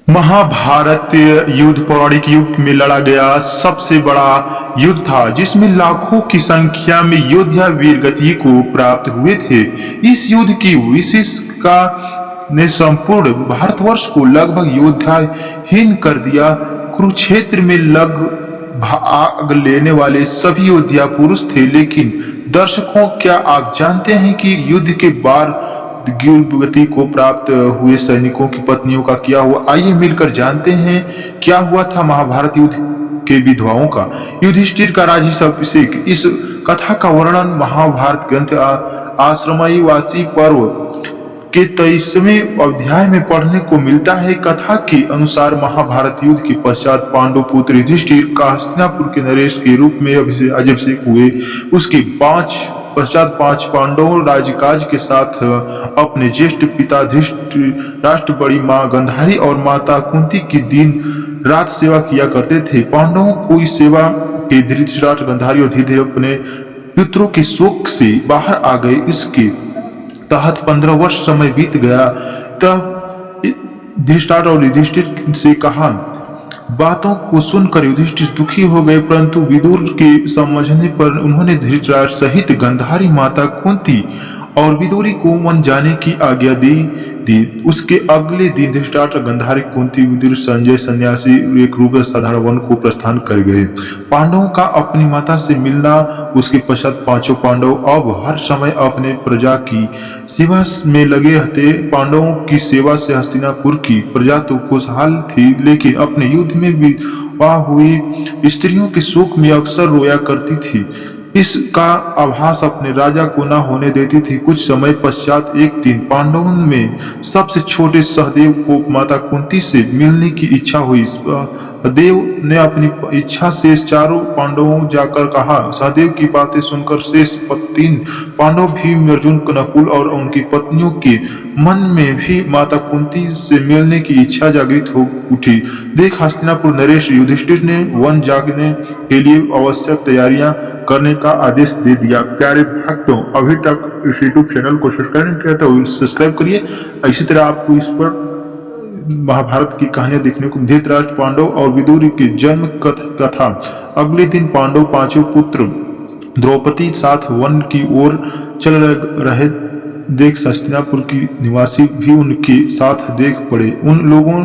महाभारत युद्ध पौराणिक युग में लड़ा गया सबसे बड़ा युद्ध था, जिसमें लाखों की संख्या में योद्धा वीर गति को प्राप्त हुए थे। इस युद्ध की विशेषता ने संपूर्ण भारतवर्ष को लगभग योद्धाहीन कर दिया। कुरुक्षेत्र में भाग लेने वाले सभी योद्धा पुरुष थे, लेकिन दर्शकों, क्या आप जानते हैं कि युद्ध के बाद गति को प्राप्त हुए सैनिकों की पत्नियों का क्या हुआ? आइए मिलकर जानते हैं क्या हुआ था महाभारत युद्ध के विधवाओं का। युधिष्ठिर का राज्याभिषेक। इस कथा का वर्णन महाभारत ग्रंथ आश्रमई वासी पर्व के 23वें अध्याय में पढ़ने को मिलता है। कथा के अनुसार महाभारत युद्ध के पश्चात पांडु पुत्र युधिष्ठिर का हस्तिनापुर के नरेश के रूप में अभिषेक हुए। उसके पश्चात 5 पांडव राजकाज के साथ अपने ज्येष्ठ पिता धृतराष्ट्र, बड़ी मां गांधारी और माता कुंती की दिन रात सेवा किया करते थे। पांडवों को इस सेवा के धृतराष्ट्र, गांधारी और धीरे अपने पुत्रों के शोक से बाहर आ गए। इसके तहत 15 वर्ष समय बीत गया। तब धृतराष्ट्र और युधिष्ठिर से कहा बातों को सुनकर युधिष्ठिर दुखी हो गए, परंतु विदुर के समझने पर उन्होंने धृतराष्ट्र सहित गांधारी, माता कुंती और विदुरी को वन जाने की आज्ञा दी। उसके अगले दिन धृतराष्ट्र, गांधारी, कुंती, विदुर, संजय सन्यासी एक रूप साधारण वन को प्रस्थान कर गए। पांडवों का अपनी माता से मिलना। उसके पश्चात 5 पांडव अब हर समय अपने प्रजा की सेवा में लगे थे। पांडवों की सेवा से हस्तिनापुर की प्रजा तो खुशहाल थी, लेकिन अपने युद्ध में विवाह हुई स्त्रियों के शोक में अक्सर रोया करती थी। इसका आभास अपने राजा को न होने देती थी। कुछ समय पश्चात एक दिन पांडवों में सबसे छोटे सहदेव को माता कुंती से मिलने की इच्छा हुई। सहदेव ने अपनी इच्छा से चारों पांडवों जाकर कहा। सहदेव की बातें सुनकर शेष 3 पांडव भीम, अर्जुन, नकुल और उनकी पत्नियों के मन में भी माता कुंती से मिलने की इच्छा जागृत हो उठी। देख हस्तिनापुर नरेश, युधिष्ठिर ने वन जाने के लिए आवश्यक तैयारियां करने का आदेश दे दिया। प्यारे भक्तों, अभी तक इस यूट्यूब चैनल को सब्सक्राइब नहीं किया तो सब्सक्राइब करिए। इसी तरह आपको इस पर महाभारत की कहानियां देखने को। धृतराष्ट्र, पांडव और विदुर की जन्म कथा। अगले दिन पांडव 5 पुत्र द्रौपदी साथ वन की ओर चल रहे। देख हस्तिनापुर की निवासी भी उनके साथ देख पड़े। उन लोगों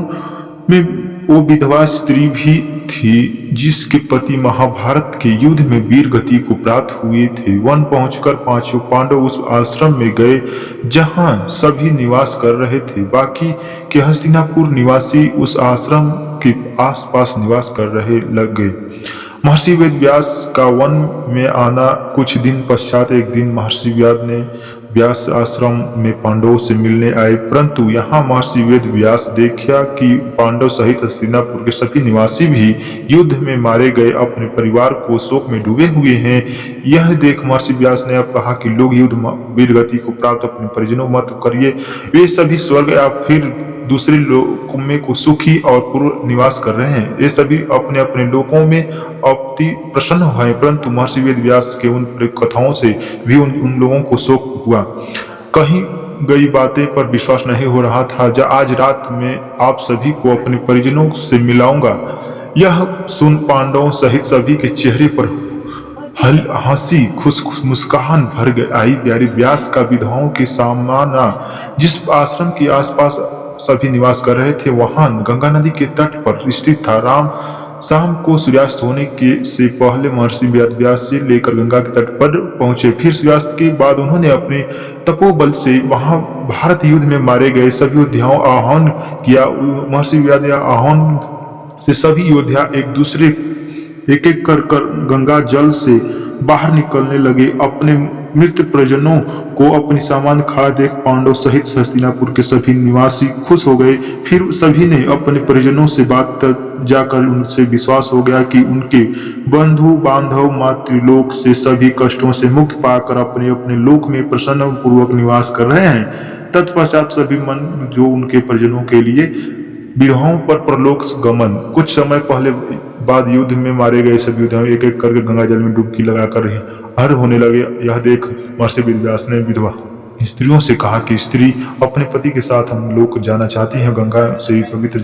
में वो विधवा स्त्री भी थी जिसके पति महाभारत के युद्ध में वीर गति को प्राप्त हुए थे। वन पहुंचकर 5 पांडव उस आश्रम में गए जहां सभी निवास कर रहे थे। बाकी के हस्तिनापुर निवासी उस आश्रम के आसपास निवास कर रहे लगे। महर्षि वेद व्यास का वन में आना। कुछ दिन पश्चात एक दिन महर्षि व्यास आश्रम में पांडवों से मिलने आए, परंतु यहाँ महर्षि वेद व्यास देखा कि पांडव सहित हस्तिनापुर के सभी निवासी भी युद्ध में मारे गए अपने परिवार को शोक में डूबे हुए हैं। यह देख महर्षि व्यास ने अब कहा कि लोग युद्ध वीर गति को प्राप्त अपने परिजनों मत करिए, वे सभी स्वर्ग या फिर दूसरे लोकों में को सुखी और पूर्व निवास कर रहे हैं। ये सभी अपने अपने लोकों में अति प्रसन्न हुए, परंतु महर्षि वेद व्यास के उन कथाओं से भी उन लोगों को शोक हुआ। कहीं गई बातें पर विश्वास नहीं हो रहा था। आज रात में आप सभी को अपने परिजनों से मिलाऊंगा। यह सुन पांडवों सहित सभी के चेहरे पर हंसी खुश मुस्कान भर आई। प्यारी व्यास का विधवाओं के सामना जिस आश्रम के आसपास सभी निवास कर रहे थे, वहां गंगा नदी के तट पर स्थित था। शाम को सूर्यास्त होने के से पहले महर्षि व्यास जी लेकर गंगा के तट पर पहुंचे। फिर सूर्यास्त के बाद उन्होंने अपने तपोबल से वहां भारत युद्ध में मारे गए सभी योद्धाओं आह्वान किया। महर्षि व्यास आह्वान से सभी योद्धा एक एक कर गंगा जल से बाहर निकलने लगे। अपने मृत परिजनों को अपनी सामान खड़ा देख पांडव सहित हस्तिनापुर के सभी निवासी खुश हो गए। फिर सभी ने अपने परिजनों से बात जाकर उनसे विश्वास हो गया कि उनके बंधु बांधव मातृलोक से सभी कष्टों से मुक्त पाकर अपने अपने लोक में प्रसन्न पूर्वक निवास कर रहे हैं। तत्पश्चात सभी मन जो उनके परिजनों के लिए विधवाओं पर परलोक गमन। कुछ समय पहले बाद युद्ध में मारे गए सभी योद्धाओं एक एक करके गंगा जल में डुबकी लगाकर हर होने लगे। यह देख महर्षि वेद व्यास ने विधवा स्त्रियों से कहा कि स्त्री अपने पति के साथ हम लोग जाना चाहती हैं। गंगा से पवित्र